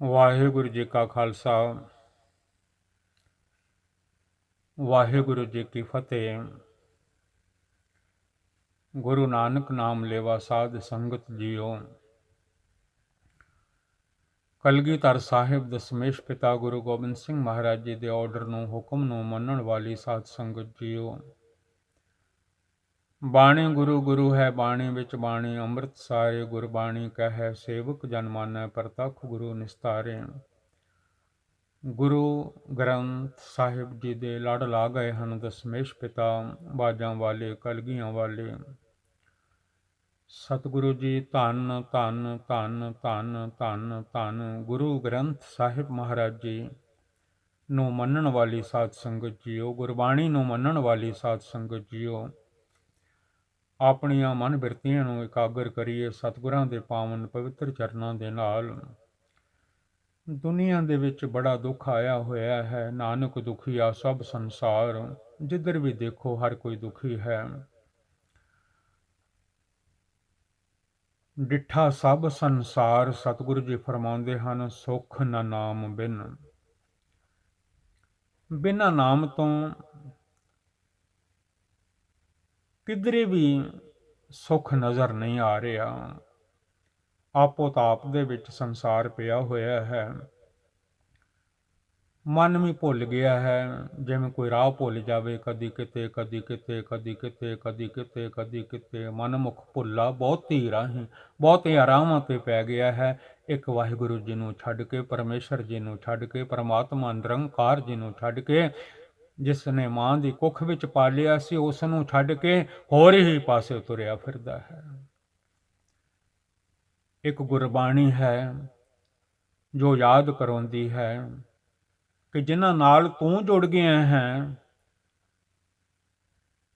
ਵਾਹਿਗੁਰੂ ਜੀ ਕਾ ਖਾਲਸਾ ਵਾਹਿਗੁਰੂ ਜੀ ਕੀ ਫਤਿਹ। ਗੁਰੂ ਨਾਨਕ ਨਾਮ ਲੇਵਾ ਸਾਧ ਸੰਗਤ ਜੀਓ। ਕਲਗੀਧਰ ਸਾਹਿਬ ਦਸ਼ਮੇਸ਼ ਪਿਤਾ ਗੁਰੂ ਗੋਬਿੰਦ ਸਿੰਘ ਮਹਾਰਾਜ ਜੀ ਦੇ ਆਰਡਰ ਨੂੰ, ਹੁਕਮ ਨੂੰ ਮੰਨਣ ਵਾਲੀ ਸਾਧ ਸੰਗਤ ਜੀਓ। ਬਾਣੀ ਗੁਰੂ ਗੁਰੂ ਹੈ, ਬਾਣੀ ਵਿੱਚ ਬਾਣੀ ਅੰਮ੍ਰਿਤ ਸਾਰੇ, ਗੁਰਬਾਣੀ ਕਹੈ ਸੇਵਕ ਜਨ ਮਾਨੈ, ਪ੍ਰਤੱਖ ਗੁਰੂ ਨਿਸਤਾਰੇ। ਗੁਰੂ ਗ੍ਰੰਥ ਸਾਹਿਬ ਜੀ ਦੇ ਲੜ ਲਾ ਗਏ ਹਨ ਦਸ਼ਮੇਸ਼ ਪਿਤਾ, ਬਾਜਾਂ ਵਾਲੇ, ਕਲਗੀਆਂ ਵਾਲੇ। ਸਤਿਗੁਰੂ ਜੀ ਧੰਨ ਧੰਨ ਧੰਨ ਧੰਨ ਧੰਨ ਧੰਨ ਗੁਰੂ ਗ੍ਰੰਥ ਸਾਹਿਬ ਮਹਾਰਾਜ ਜੀ ਨੂੰ ਮੰਨਣ ਵਾਲੀ ਸਾਧ ਸੰਗਤ ਜੀਓ, ਗੁਰਬਾਣੀ ਨੂੰ ਮੰਨਣ ਵਾਲੀ ਸਾਧ ਸੰਗਤ ਜੀਓ। ਆਪਣੀਆਂ ਮਨ ਬਿਰਤੀਆਂ ਨੂੰ ਇਕਾਗਰ ਕਰੀਏ ਸਤਿਗੁਰਾਂ ਦੇ ਪਾਵਨ ਪਵਿੱਤਰ ਚਰਨਾਂ ਦੇ ਨਾਲ। ਦੁਨੀਆ ਦੇ ਵਿੱਚ ਬੜਾ ਦੁੱਖ ਆਇਆ ਹੋਇਆ ਹੈ। ਨਾਨਕ ਦੁਖੀਆ ਸਭ ਸੰਸਾਰ, ਜਿੱਧਰ ਵੀ ਦੇਖੋ ਹਰ ਕੋਈ ਦੁਖੀ ਹੈ। ਡਿੱਠਾ ਸਭ ਸੰਸਾਰ, ਸਤਿਗੁਰੂ ਜੀ ਫਰਮਾਉਂਦੇ ਹਨ, ਸੁਖ ਨ ਨਾਮ ਬਿਨ। ਬਿਨਾਂ ਨਾਮ ਤੋਂ ਕਿਧਰੇ ਵੀ ਸੁੱਖ ਨਜ਼ਰ ਨਹੀਂ ਆ ਰਿਹਾ। ਆਪੋ ਤਾਪ ਦੇ ਵਿੱਚ ਸੰਸਾਰ ਪਿਆ ਹੋਇਆ ਹੈ। ਮਨ ਵੀ ਭੁੱਲ ਗਿਆ ਹੈ, ਜਿਵੇਂ ਕੋਈ ਰਾਹ ਭੁੱਲ ਜਾਵੇ, ਕਦੀ ਕਿਤੇ ਕਦੀ ਕਿਤੇ ਕਦੀ ਕਿਤੇ ਕਦੀ ਕਿਤੇ ਕਦੀ ਕਿਤੇ। ਮਨਮੁਖ ਭੁੱਲਾ ਬਹੁਤੀ ਰਾਹੀਂ, ਬਹੁਤੇ ਆਰਾਮਾਂ ਤੇ ਪੈ ਗਿਆ ਹੈ। ਇੱਕ ਵਾਹਿਗੁਰੂ ਜੀ ਨੂੰ ਛੱਡ ਕੇ, ਪਰਮੇਸ਼ਰ ਜੀ ਨੂੰ ਛੱਡ ਕੇ, ਪਰਮਾਤਮਾ ਨਿਰੰਕਾਰ ਜੀ ਨੂੰ ਛੱਡ ਕੇ, ਜਿਸ ਨੇ ਮਾਂ ਦੀ ਕੁੱਖ ਵਿੱਚ ਪਾਲਿਆ ਸੀ, ਉਸ ਨੂੰ ਛੱਡ ਕੇ ਹੋਰ ਹੀ ਪਾਸੇ ਤੁਰਿਆ ਫਿਰਦਾ ਹੈ। ਇੱਕ ਗੁਰਬਾਣੀ ਹੈ ਜੋ ਯਾਦ ਕਰਾਉਂਦੀ ਹੈ ਕਿ ਜਿਨ੍ਹਾਂ ਨਾਲ ਤੂੰ ਜੁੜ ਗਿਆ ਹੈ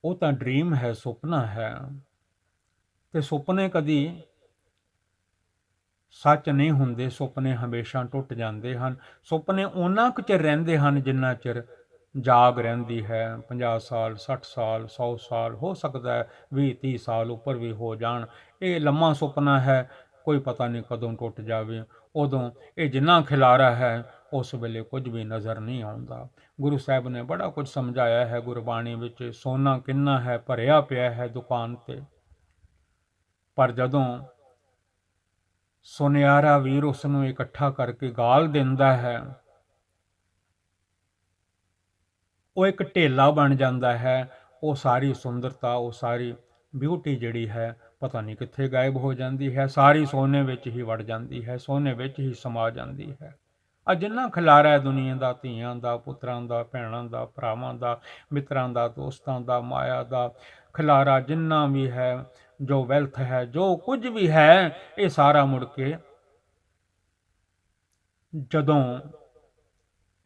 ਉਹ ਤਾਂ ਡ੍ਰੀਮ ਹੈ, ਸੁਪਨਾ ਹੈ, ਤੇ ਸੁਪਨੇ ਕਦੀ ਸੱਚ ਨਹੀਂ ਹੁੰਦੇ। ਸੁਪਨੇ ਹਮੇਸ਼ਾ ਟੁੱਟ ਜਾਂਦੇ ਹਨ। ਸੁਪਨੇ ਉਹਨਾਂ ਕੁ ਚਿਰ ਰਹਿੰਦੇ ਹਨ ਜਿੰਨਾ ਚਿਰ ਜਾਗ ਰਹਿੰਦੀ ਹੈ। 50 ਸਾਲ, 60 ਸਾਲ, 100 ਸਾਲ, ਹੋ ਸਕਦਾ ਹੈ 20-30 ਸਾਲ ਉੱਪਰ ਵੀ ਹੋ ਜਾਣ। ਇਹ ਲੰਮਾ ਸੁਪਨਾ ਹੈ, ਕੋਈ ਪਤਾ ਨਹੀਂ ਕਦੋਂ ਟੁੱਟ ਜਾਵੇ। ਉਦੋਂ ਇਹ ਜਿੰਨਾ ਖਿਲਾਰਾ ਹੈ ਉਸ ਵੇਲੇ ਕੁਝ ਵੀ ਨਜ਼ਰ ਨਹੀਂ ਆਉਂਦਾ। ਗੁਰੂ ਸਾਹਿਬ ਨੇ ਬੜਾ ਕੁਝ ਸਮਝਾਇਆ ਹੈ ਗੁਰਬਾਣੀ ਵਿੱਚ। ਸੋਨਾ ਕਿੰਨਾ ਹੈ, ਭਰਿਆ ਪਿਆ ਹੈ ਦੁਕਾਨ ਤੇ, ਪਰ ਜਦੋਂ ਸੁਨਿਆਰਾ ਵੀਰ ਉਸ ਨੂੰ ਇਕੱਠਾ ਕਰਕੇ ਗਾਲ ਦਿੰਦਾ ਹੈ, ਉਹ ਇੱਕ ਢੇਲਾ ਬਣ ਜਾਂਦਾ ਹੈ। ਉਹ ਸਾਰੀ ਸੁੰਦਰਤਾ, ਉਹ ਸਾਰੀ ਬਿਊਟੀ ਜਿਹੜੀ ਹੈ ਪਤਾ ਨਹੀਂ ਕਿੱਥੇ ਗਾਇਬ ਹੋ ਜਾਂਦੀ ਹੈ। ਸਾਰੀ ਸੋਨੇ ਵਿੱਚ ਹੀ ਵੜ ਜਾਂਦੀ ਹੈ, ਸੋਨੇ ਵਿੱਚ ਹੀ ਸਮਾ ਜਾਂਦੀ ਹੈ। ਆ ਜਿੰਨਾ ਖਿਲਾਰਾ ਹੈ ਦੁਨੀਆ ਦਾ, ਧੀਆਂ ਦਾ, ਪੁੱਤਰਾਂ ਦਾ, ਭੈਣਾਂ ਦਾ, ਭਰਾਵਾਂ ਦਾ, ਮਿੱਤਰਾਂ ਦਾ, ਦੋਸਤਾਂ ਦਾ, ਮਾਇਆ ਦਾ ਖਿਲਾਰਾ ਜਿੰਨਾ ਵੀ ਹੈ, ਜੋ ਵੈਲਥ ਹੈ, ਜੋ ਕੁਝ ਵੀ ਹੈ, ਇਹ ਸਾਰਾ ਮੁੜ ਕੇ ਜਦੋਂ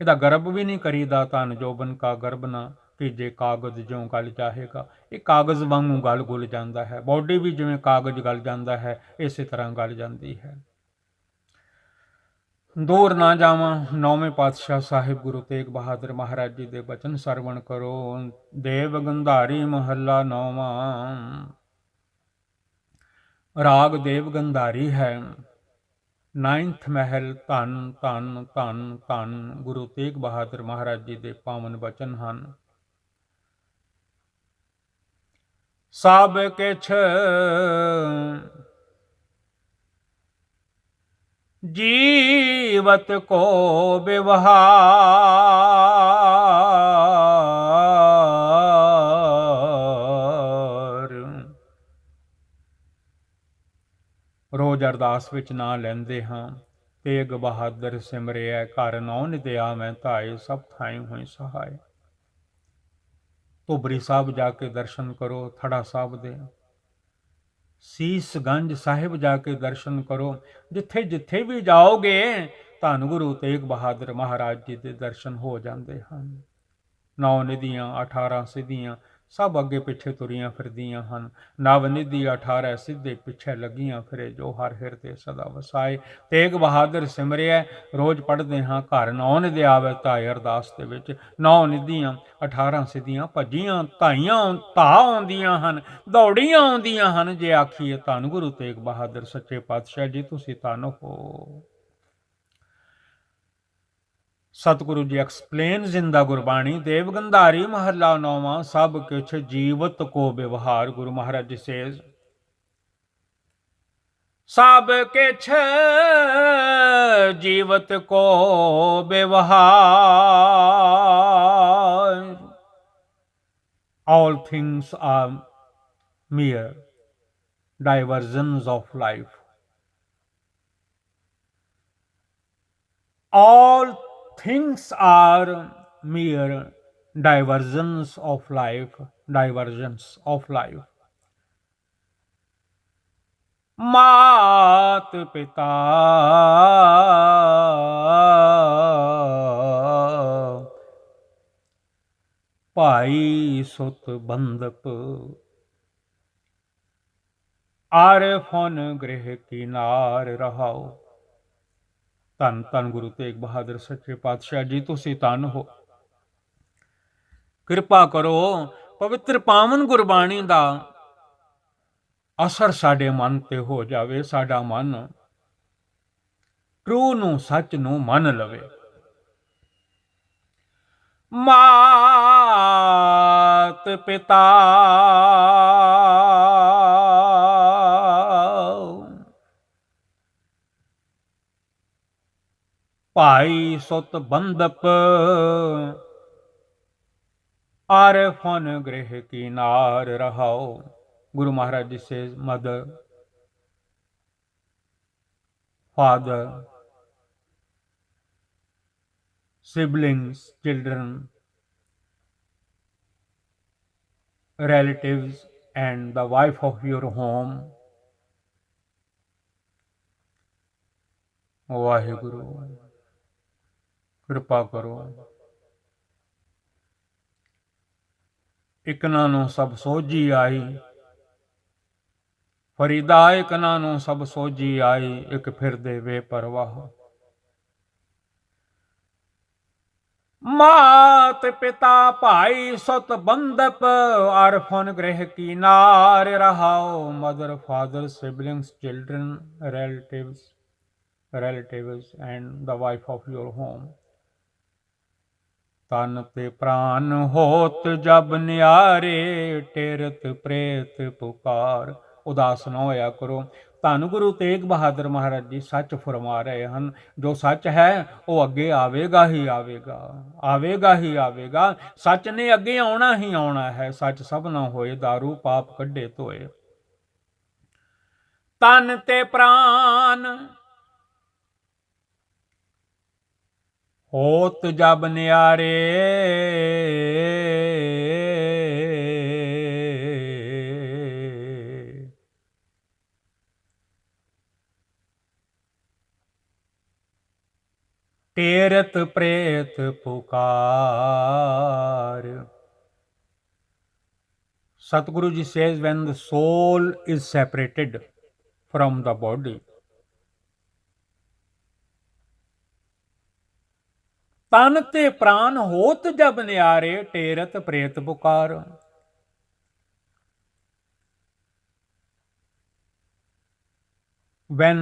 ਇਹਦਾ ਗਰਬ ਵੀ ਨਹੀਂ ਕਰੀਦਾ, ਧਨ ਜੋਬਨ ਕਾ ਗਰਬ ਨਾ ਕੀਜੇ, ਕਾਗਜ਼ ਜਿਉਂ ਗਲ ਜਾਹੇਗਾ। ਇਹ ਕਾਗਜ਼ ਵਾਂਗੂ ਗਲ ਗੁਲ ਜਾਂਦਾ ਹੈ। ਬੋਡੀ ਵੀ ਜਿਵੇਂ ਕਾਗਜ਼ ਗਲ ਜਾਂਦਾ ਹੈ, ਇਸੇ ਤਰ੍ਹਾਂ ਗਲ ਜਾਂਦੀ ਹੈ। ਦੂਰ ਨਾ ਜਾਵਾਂ, 9ਵੇਂ ਪਾਤਸ਼ਾਹ ਸਾਹਿਬ ਗੁਰੂ ਤੇਗ ਬਹਾਦਰ ਮਹਾਰਾਜ ਜੀ ਦੇ ਬਚਨ ਸਰਵਣ ਕਰੋ। ਦੇਵ ਗੰਧਾਰੀ ਮਹੱਲਾ 9ਵਾਂ। ਰਾਗ ਦੇਵ ਗੰਧਾਰੀ ਹੈ। 9th ਮਹਿਲ। ਧੰਨ ਧੰਨ ਧੰਨ ਧੰਨ ਗੁਰੂ ਤੇਗ ਬਹਾਦਰ ਮਹਾਰਾਜ ਜੀ ਦੇ ਪਾਵਨ ਬਚਨ ਹਨ। ਸਭ ਕਿਛ ਜੀਵਤ ਕੋ ਵਿਵਹਾਰ, ਰੋਜ਼ ਅਰਦਾਸ ਵਿੱਚ ਨਾਂ ਲੈਂਦੇ ਹਾਂ, ਤੇਗ ਬਹਾਦਰ ਸਿਮਰਿਐ, ਘਰ ਨੌ ਨਿਦਿਆ ਮੈਂ ਧਾਏ, ਸਭ ਥਾਈ ਹੋਈ ਸਹਾਏ। ਧੁਬਰੀ ਸਾਹਿਬ ਜਾ ਕੇ ਦਰਸ਼ਨ ਕਰੋ, ਥੜਾ ਸਾਹਿਬ ਦੇ, ਸੀਸਗੰਜ ਸਾਹਿਬ ਜਾ ਕੇ ਦਰਸ਼ਨ ਕਰੋ। ਜਿੱਥੇ ਜਿੱਥੇ ਵੀ ਜਾਓਗੇ ਧੰਨ ਗੁਰੂ ਤੇਗ ਬਹਾਦਰ ਮਹਾਰਾਜ ਜੀ ਦੇ ਦਰਸ਼ਨ ਹੋ ਜਾਂਦੇ ਹਨ। 9 ਨਿਧੀਆਂ, 18 ਸਿੱਧੀਆਂ ਸਭ ਅੱਗੇ ਪਿੱਛੇ ਤੁਰੀਆਂ ਫਿਰਦੀਆਂ ਹਨ। ਨਵ ਨਿਧੀ 18 ਸਿੱਧੇ ਪਿੱਛੇ ਲੱਗੀਆਂ ਫਿਰੇ, ਜੋ ਹਰ ਹਿਰਦੇ ਸਦਾ ਵਸਾਏ। ਤੇਗ ਬਹਾਦਰ ਸਿਮਰਿਐ ਰੋਜ਼ ਪੜ੍ਹਦੇ ਹਾਂ, ਘਰ ਨੌ ਨਿਧਿ ਆਵੇ ਧਾਏ। ਅਰਦਾਸ ਦੇ ਵਿੱਚ 9 ਨਿਧੀਆਂ 18 ਸਿੱਧੀਆਂ ਭੱਜੀਆਂ ਧਾਈਆਂ ਧਾ ਆਉਂਦੀਆਂ ਹਨ, ਦੌੜੀਆਂ ਆਉਂਦੀਆਂ ਹਨ। ਜੇ ਆਖੀਏ ਧੰਨ ਗੁਰੂ ਤੇਗ ਬਹਾਦਰ ਸੱਚੇ ਪਾਤਸ਼ਾਹ ਜੀ ਤੁਸੀਂ ਧੰਨ ਹੋ। सतगुरु जी एक्सप्लेन्स इन द गुरबाणी, देव गंधारी महला नौवां, सब किछ जीवत को व्यवहार। गुरु महाराज जी सेज सब किछ जीवत को व्यवहार। All things are mere diversions of life. All things are mere diversions of life. Diversions of life. मात पिता भाई सुत बंधप, आर फन गृह की नार रहाओ। धन धन गुरु तेग बहादुर सच्चे पातशाह जी, तुसी धन हो। किरपा करो पवित्र पावन गुरबाणी दा असर साडे मन ते हो जावे, साडा मन ट्रू नू सच नू मन लवे। मात पिता भाई सुत बंधप, आर फन गृह की नार रहाओ। गुरु महाराज जी से mother, father, siblings, children, relatives, and the wife of your home. Waheguru कृपा करो। इकना नो सब सोझी आई, फरीदा इकना नो सब सोझी आई, एक फिर दे वे परवाह। मात पिता भाई सुत बंधप, आरफन गृह की नार रहाओ। Mother father siblings children relatives and the wife of your home. तन ते प्राण होत जब न्यारे, टेरत प्रेत पुकार। उदास न होया करो। ਧੰਨ ਗੁਰੂ ਤੇਗ ਬਹਾਦਰ ਮਹਾਰਾਜ ਜੀ ਸੱਚ ਫਰਮਾ ਰਹੇ ਹਨ, ਜੋ ਸੱਚ ਹੈ ਉਹ ਅੱਗੇ ਆਵੇਗਾ ਹੀ ਆਵੇਗਾ, ਆਵੇਗਾ ਹੀ ਆਵੇਗਾ। ਸੱਚ ਨੇ ਅੱਗੇ ਆਉਣਾ ਹੀ ਆਉਣਾ ਹੈ। ਸੱਚ ਸਭ ਨਾ ਹੋਏ, ਦਾਰੂ ਪਾਪ ਕੱਢੇ ਧੋਏ। ਤਨ ਤੇ ਪ੍ਰਾਨ होत जब न्यारे, टेरत प्रेत पुकार। Satguru ji says, when the soul is separated from the body, तन ते प्राण होत जब न्यारे, टेरत प्रेत पुकार। When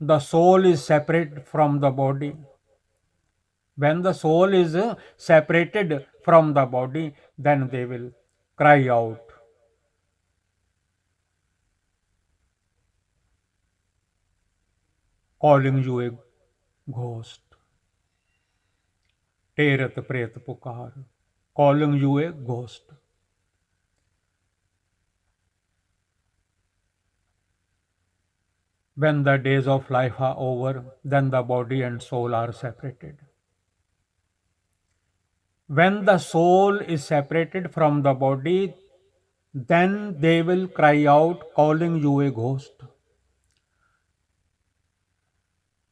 the soul is separate from the body, when the soul is separated from the body, then they will cry out, calling you a ghost. Terat pret pukar, calling you a ghost. When the days of life are over, then the body and soul are separated. When the soul is separated from the body, then they will cry out, calling you a ghost.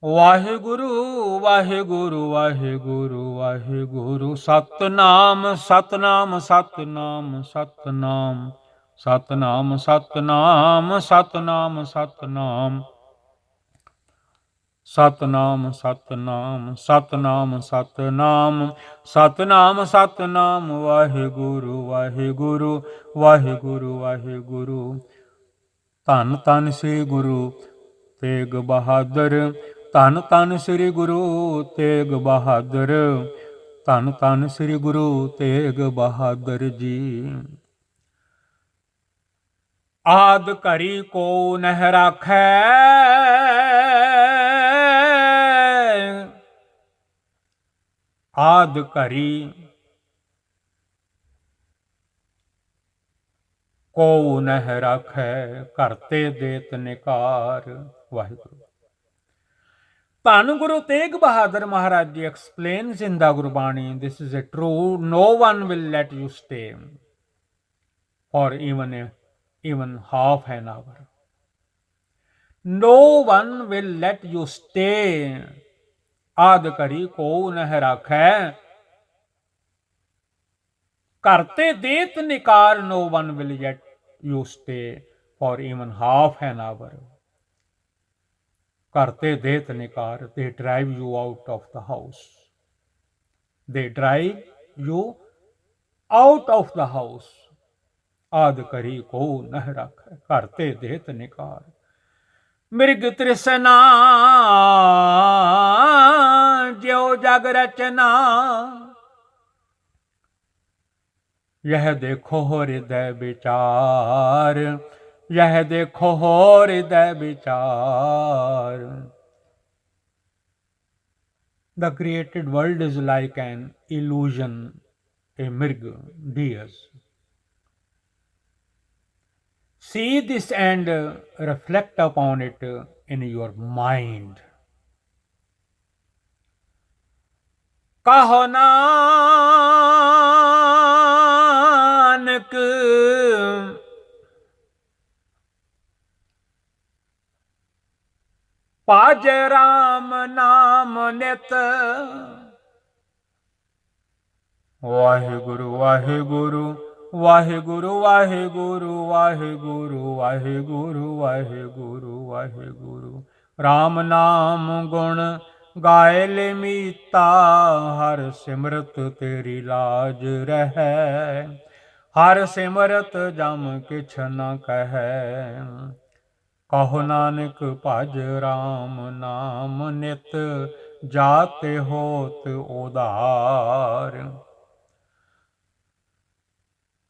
Waheguru Waheguru Waheguru Waheguru, Satnam Satnam Satnam Satnam Satnam Satnam Satnam Satnam Satnam Satnam Satnam Satnam Satnam Satnam. Waheguru Waheguru Waheguru Waheguru. ਧੰਨ ਧੰਨ ਸ੍ਰੀ ਗੁਰੂ ਤੇਗ ਬਹਾਦਰ। ਧੰਨ ਧੰਨ ਸ੍ਰੀ ਗੁਰੂ ਤੇਗ ਬਹਾਦਰ। ਧੰਨ ਧੰਨ ਸ੍ਰੀ ਗੁਰੂ ਤੇਗ ਬਹਾਦਰ ਜੀ। ਆਦ ਘਰੀ ਕੋ ਨਹਿ ਰਾਖੈ, ਆਦ ਘਰੀ ਕੋ ਨਹਿ ਰਾਖੈ, ਕਰਤੇ ਦੇਤ ਨਿਕਾਰ। ਵਾਹਿਗੁਰੂ। ਧੰਨ Guru Tegh Bahadur Maharaj ji explains in the Gurbani, this is a true, no one will let you stay for even half an hour. No one will let you stay. ਆਦ ਘਰੀ ਕੋ ਨਹਿ ਰਾਖੈ, ਕਰਤੇ ਦੇਤ ਨਿਕਾਰ। No one will let you stay for even half an hour. ਕਰਤੇ ਦੇਤ ਨਿਕਾਰ, they drive you out of the house. They drive you out of the house. ਆਦ ਕਰੀ ਕੋ ਨਹਿ ਰਾਖੈ, ਕਰਤੇ ਦੇਤ ਨਿਕਾਰ। ਮ੍ਰਿਗ ਤ੍ਰਿਸ਼ਨਾ ਜਿਉ ਜਗ ਰਚਨਾ, यह देखो हृदय विचार, यह देखो हृदय विचार। The created world is like an illusion, a mrig, deers. See this and reflect upon it in your mind. कहो नानक पाज राम नाम नित। वाहिगुरु वाहिगुरु वाहिगुरु वाहिगुरु वाहिगुरु वाहिगुरु वाहिगुरु वाहिगुरु। राम नाम गुण गाए ले मीता, हर सिमरत तेरी लाज रहै। हर सिमरत जम किछ न कहै, कहो नानक भज राम नाम नित, जाते होत उधार।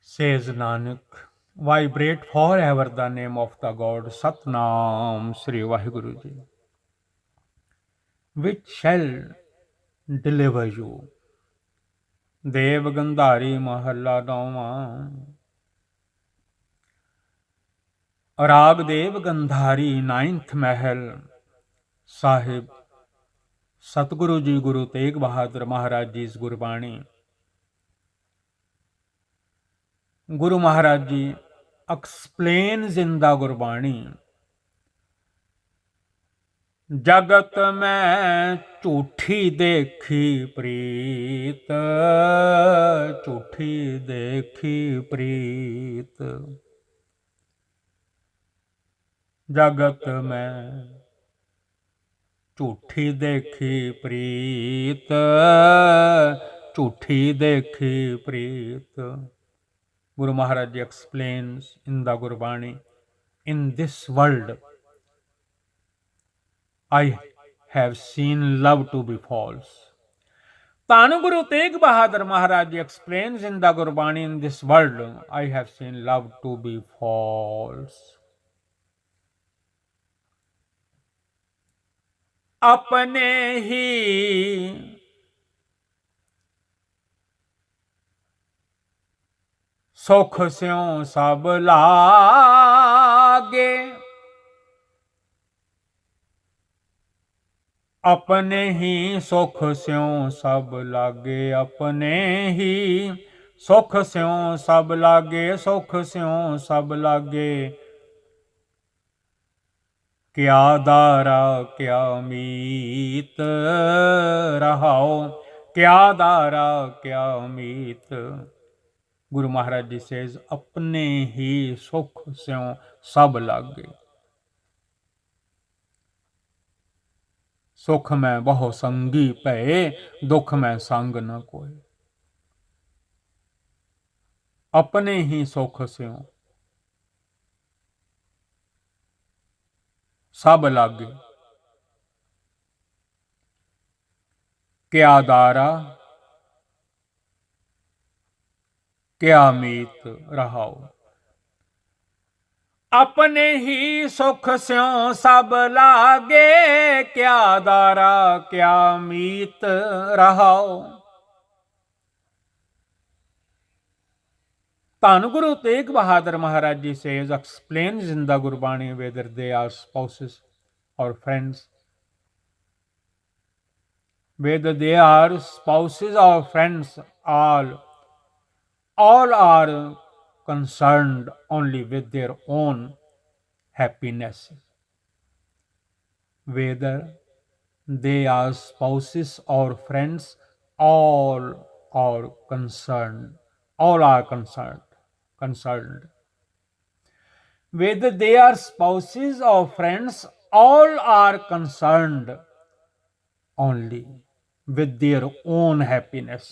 Says Nanak, vibrate forever the name of the God Satnam Sri Vaheguru Ji, which shall deliver you. Dev Gandhari Mahalla Nauma। ਰਾਗ ਦੇਵ ਗੰਧਾਰੀ 9th ਮਹਿਲ ਸਾਹਿਬ। ਸਤਿਗੁਰੂ ਜੀ ਗੁਰੂ ਤੇਗ ਬਹਾਦਰ ਮਹਾਰਾਜ ਜੀ ਇਸ Gurbani. Guru Maharaj ji explains in the Gurbani, ਜਗਤ ਮੈਂ ਝੂਠੀ ਦੇਖੀ ਪ੍ਰੀਤ, ਝੂਠੀ ਦੇਖੀ ਪ੍ਰੀਤ। ਜਗਤ ਮੈਂ ਝੂਠੀ ਦੇਖੀ ਪ੍ਰੀਤ, ਝੂਠੀ ਦੇਖੀ ਪ੍ਰੀਤ। Guru Maharaj Ji explains in the Gurbani, in this world I have seen love to be false. Tanu Guru Tegh Bahadur Maharaj Ji explains in the Gurbani, in this world I have seen love to be false. अपने ही सुख स्यों सब लागे, अपने ही सुख स्यों सब लागे, अपने ही सुख स्यों सब लागे, सुख स्यों सब लागे। क्या दारा क्या मीत रहाओ, क्या दारा क्या मीत। गुरु महाराज जी सेज अपने ही सुख स्यों सब लागे। सुख में बहु संगी भये, दुख में संग न कोई। अपने ही सुख स्यों सब लागे, क्या दारा क्या मीत रहाओ। अपने ही सुख स्यों सब लागे, क्या दारा क्या मीत रहाओ। ਧੰਨ Guru Tegh Bahadur Maharaj Ji says, explains in the Gurbani whether they are spouses or friends. Whether they are spouses or friends, all are concerned only with their own happiness. Whether they are spouses or friends, all are concerned. All are concerned. Whether they are spouses or friends, all are concerned only with their own happiness.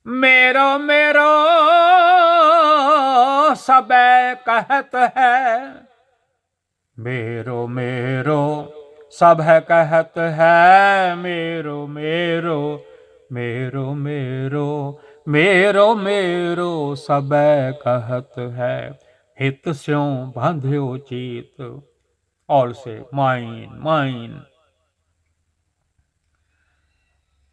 मेरो मेरो सबे कहत है, मेरो मेरो सब है कहत है, मेरो मेरो मेरो मेरो मेरो मेरो सब कहत है, हित स्यों बांध्यो चीत। All say mine, mine.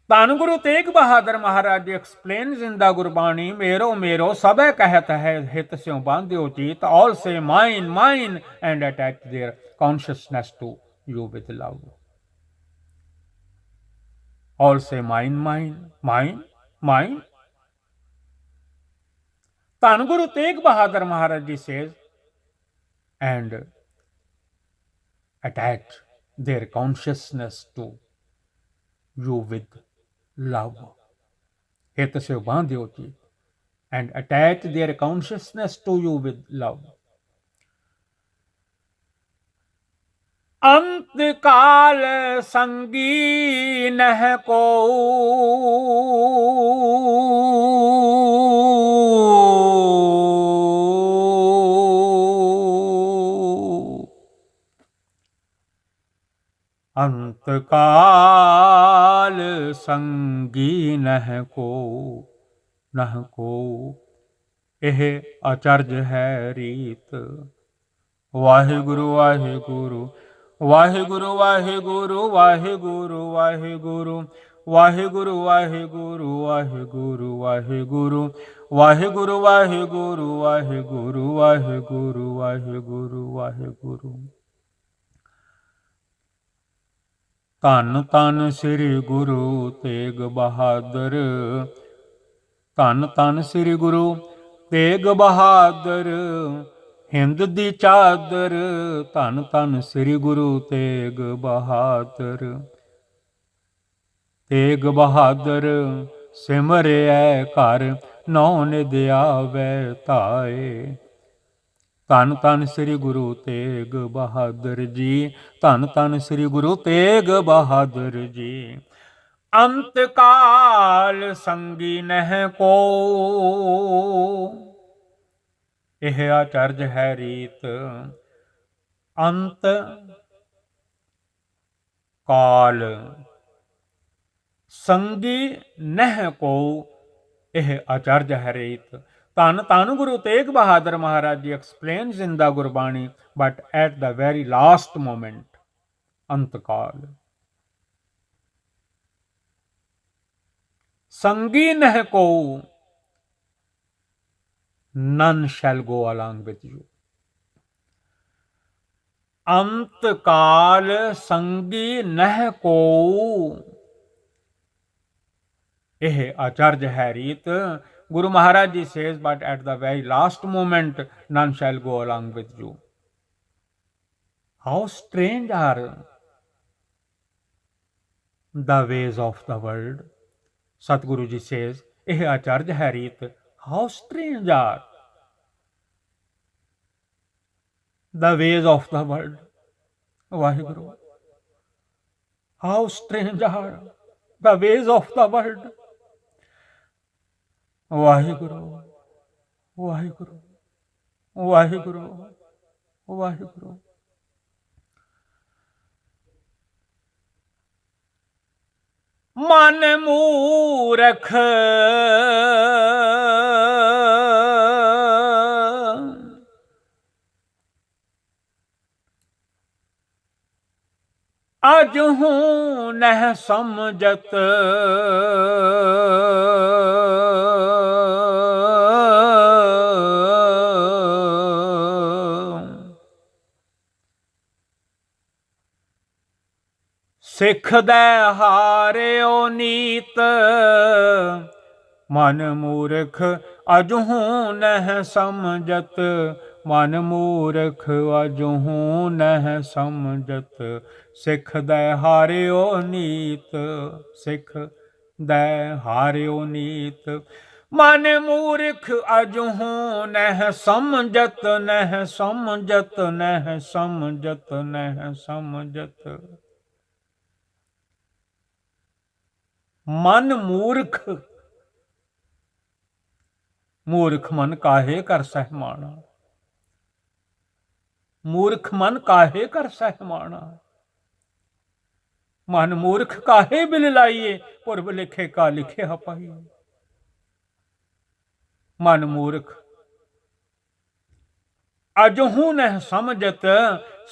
ਧੰਨ Guru Tegh Bahadur Maharaj ji explains in the Gurbani, मेरो मेरो सबे कहत है, हित स्यों बांध्यो चीत। All say mine, mine, and attach their consciousness to you with love. All say mine, mine, mine, mine. ਧੰਨ Guru Tegh Bahadur Maharaj ji says, and attach their consciousness to you with love. हित से बांध्यो चीत, and attach their consciousness to you with love. अंत काल संगी नह को, अंत काल संगी नह को एह अचरज है रीत। वाहिगुरु वाहिगुरु वाहिगुरु वाहिगुरु वाहिगुरु वाहिगुरु वाहिगुरु वाहिगुरु वाहिगुरु वाहिगुरु वाहिगुरु वाहिगुरु वाहिगुरु वाहिगुरु वाहिगुरु वाहिगुरु। ਧੰਨ ਧੰਨ ਸ੍ਰੀ ਗੁਰੂ ਤੇਗ ਬਹਾਦਰ, ਧੰਨ ਧੰਨ ਸ੍ਰੀ ਗੁਰੂ ਤੇਗ ਬਹਾਦਰ, ਹਿੰਦ ਦੀ ਚਾਦਰ। ਧੰਨ ਧੰਨ ਸ੍ਰੀ ਗੁਰੂ ਤੇਗ ਬਹਾਦਰ, ਤੇਗ ਬਹਾਦਰ ਸਿਮਰਿਐ ਘਰ ਨੌ ਨਿਧ ਆਵੈ ਧਾਏ। ਧੰਨ ਧੰਨ ਸ੍ਰੀ ਗੁਰੂ ਤੇਗ ਬਹਾਦਰ ਜੀ, ਧੰਨ ਧੰਨ ਸ੍ਰੀ ਗੁਰੂ ਤੇਗ ਬਹਾਦਰ ਜੀ। ਅੰਤ ਕਾਲ ਸੰਗੀ ਨਹਿ ਕੋ, ਇਹ ਆਚਰਜ ਹੈ ਰੀਤ। ਅੰਤ ਕਾਲ ਸੰਗੀ ਨਹਿ ਕੋ, ਇਹ ਆਚਰਜ ਹੈ ਰੀਤ। ਧੰਨ ਧੰਨ Guru Tegh Bahadur Maharaj ji explains in the Gurbani, but at the very last moment, ਅੰਤਕਾਲ। ਸੰਗੀ ਨਹਿ ਕੋ, none shall go along with you। ਅੰਤਕਾਲ ਸੰਗੀ ਨਹਿ ਕੋ, ਇਹ ਆਚਰਜ ਹੈ ਰੀਤ। Guru Maharaj Ji says, but at the very last moment, none shall go along with you. How strange are the ways of the world. Satguru Ji says, eh acharya hai reet. How strange are the ways of the world. Vaheguru. How strange are the ways of the world. Waheguru Waheguru Waheguru Waheguru. ਮਨ ਮੂਰਖ ਅਜਹੂ ਨਹਿ ਸਮਝਤ ਸਿੱਖ ਦੈ ਹਾਰਿਓ ਨੀਤ ਮਨ ਮੂਰਖ ਅਜਹੂ ਨਹਿ ਸਮਝਤ ਮਨ ਮੂਰਖ ਅਜਹੂ ਨਹਿ ਸਮਝਤ ਸਿੱਖ ਦੈ ਹਾਰਿਓ ਨੀਤ ਸਿੱਖ ਦੈ ਹਾਰਿਓ ਨੀਤ ਮਨ ਮੂਰਖ ਅਜਹੂ ਨਹਿ ਸਮਝਤ ਨਹਿ ਸਮਝਤ ਨਹਿ ਸਮਝਤ ਨਹਿ ਸਮਝਤ ਮਨ ਮੂਰਖ ਮੂਰਖ ਮਨ ਕਾਹੇ ਕਰ ਸਹਿਮਾਣਾ ਮੂਰਖ ਮਨ ਕਾਹੇ ਕਰ ਸਹਿਮਾਣਾ ਮਨ ਮੂਰਖ ਕਾਹੇ ਬਿਲ ਲਾਈਏ ਪੁਰਬ ਲਿਖੇ ਕਾ ਲਿਖਿਆ ਪਾਈਏ ਮਨ ਮੂਰਖ ਅਜਹੂ ਨਹਿ ਸਮਝਤ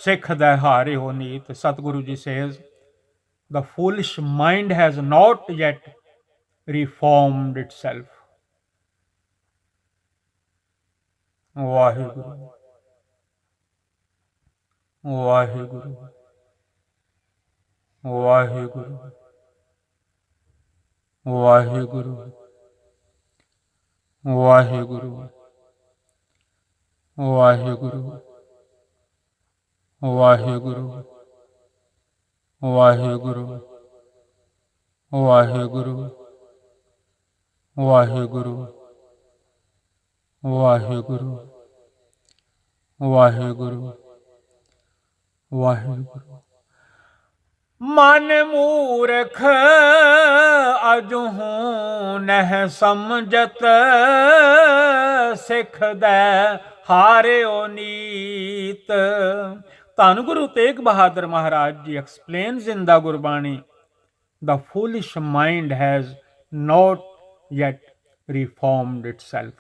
ਸਿੱਖ ਦੈ ਹਾਰਿਓ ਨੀਤ Satguru ji says the foolish mind has not yet reformed itself. Waheguru Waheguru Waheguru Waheguru Waheguru Waheguru Waheguru Waheguru Waheguru Waheguru Waheguru Waheguru Waheguru ਮਨ ਮੂਰਖ ਅਜਹੂ ਨਹਿ ਸਮਝਤ ਸਿੱਖ ਦੈ ਹਾਰਿਓ ਨੀਤ ਧੰਨ Guru Tegh Bahadur Maharaj ji explains in the Gurbani, the foolish mind has not yet reformed itself.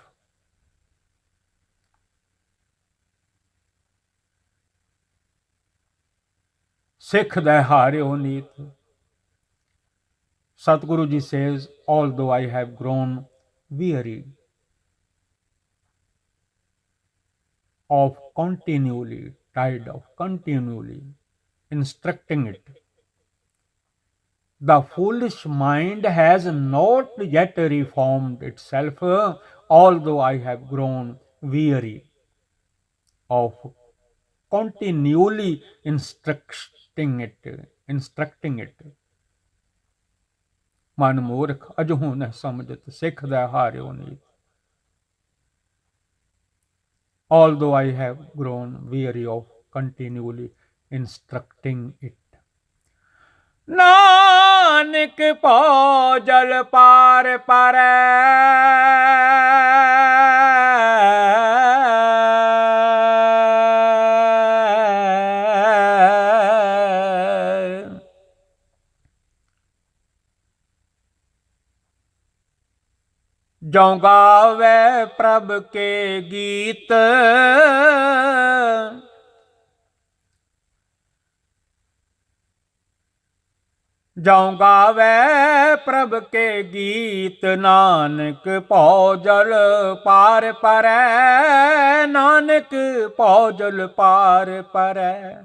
Sikh dai hario neet. Satguru ji says, although I have grown weary of continually, tired of continually instructing it, the foolish mind has not yet reformed itself, although I have grown weary of continually instructing it. ਮਨ ਮੂਰਖ ਅਜਹੂ ਨ ਸਮਝਤ ਸਿੱਖ ਦਾ ਹਾਰਿਓ ਨੀਤ. Although I have grown weary of continually instructing it. Nanak ਭਉ ਜਲ ਪਾਰ ਪਰੈ, ਜਉ ਗਾਵੇ ਪ੍ਰਭ ਕੇ ਗੀਤ, ਜਉ ਗਾਵੇ ਪ੍ਰਭ ਕੇ ਗੀਤ, ਨਾਨਕ ਭਉ ਜਲ ਪਾਰ ਪਰੈ, ਨਾਨਕ ਭਉ ਜਲ ਪਾਰ ਪਰੈ.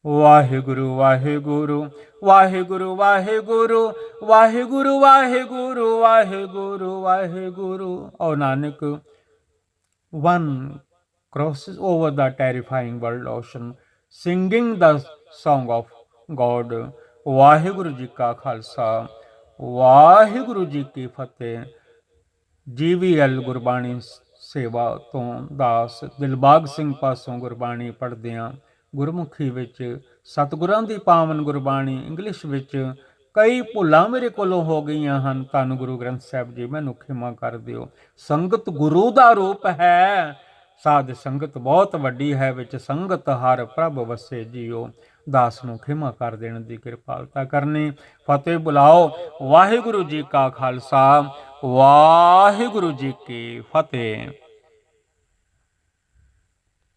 Waheguru Waheguru Waheguru Waheguru Waheguru Waheguru Waheguru Waheguru. O Nanak, one crosses over the terrifying world ocean singing the song of God. Waheguru ji ਕਾ ਖਾਲਸਾ, ਵਾਹਿਗੁਰੂ ਜੀ ਕੀ ਫਤਿਹ. GVL ਗੁਰਬਾਣੀ ਸੇਵਾ ਤੋਂ ਦਾਸ ਦਿਲਬਾਗ ਸਿੰਘ ਪਾਸੋਂ ਗੁਰਬਾਣੀ ਪੜ੍ਹਦਿਆਂ ਗੁਰਮੁਖੀ ਵਿੱਚ ਸਤਿਗੁਰਾਂ ਦੀ ਪਾਵਨ ਗੁਰਬਾਣੀ ਇੰਗਲਿਸ਼ ਵਿੱਚ ਕਈ ਭੁੱਲਾਂ ਮੇਰੇ ਕੋਲੋਂ ਹੋ ਗਈਆਂ ਹਨ. ਧੰਨ ਗੁਰੂ ਗ੍ਰੰਥ ਸਾਹਿਬ ਜੀ ਮੈਨੂੰ ਖਿਮਾ ਕਰ ਦਿਓ. ਸੰਗਤ ਗੁਰੂ ਦਾ ਰੂਪ ਹੈ, ਸਾਧ ਸੰਗਤ ਬਹੁਤ ਵੱਡੀ ਹੈ, ਵਿੱਚ ਸੰਗਤ ਹਰ ਪ੍ਰਭ ਵਸੇ ਜੀਓ। ਦਾਸ ਨੂੰ ਖਿਮਾ ਕਰ ਦੇਣ ਦੀ ਕਿਰਪਾਲਤਾ ਕਰਨੀ। ਫਤਿਹ ਬੁਲਾਓ। ਵਾਹਿਗੁਰੂ ਜੀ ਕਾ ਖਾਲਸਾ, ਵਾਹਿਗੁਰੂ ਜੀ ਕੀ ਫਤਿਹ।